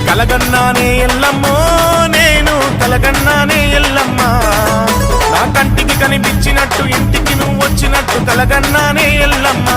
కలగన్నానే ఎల్లమ్మో నేను కలగన్నానే ఎల్లమ్మ నా కంటికి కనిపించినట్టు ఇంటికి నువ్వు వచ్చినట్టు కలగన్నానే ఎల్లమ్మ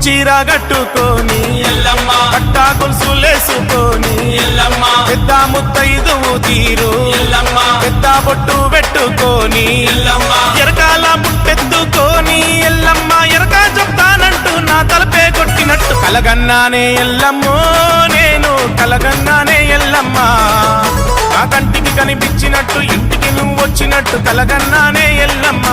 చీర కట్టుకొని ఎల్లమ్మ పట్టా గొలుసులేసుకొని ఎల్లమ్మ పెద్ద ముత్తైదువు తీరు ఎల్లమ్మ పెద్ద బొట్టు పెట్టుకొని ఎల్లమ్మ ఎరకాల ముట్టెత్తుకొని ఎల్లమ్మ ఎరకా చెప్తానంటూ నా తలపే కొట్టినట్టు కలగన్నానే ఎల్లమ్మో నేను కలగన్నానే ఎల్లమ్మ నా కంటికి కనిపించినట్టు ఇంటికి నువ్వు వచ్చినట్టు కలగన్నానే ఎల్లమ్మ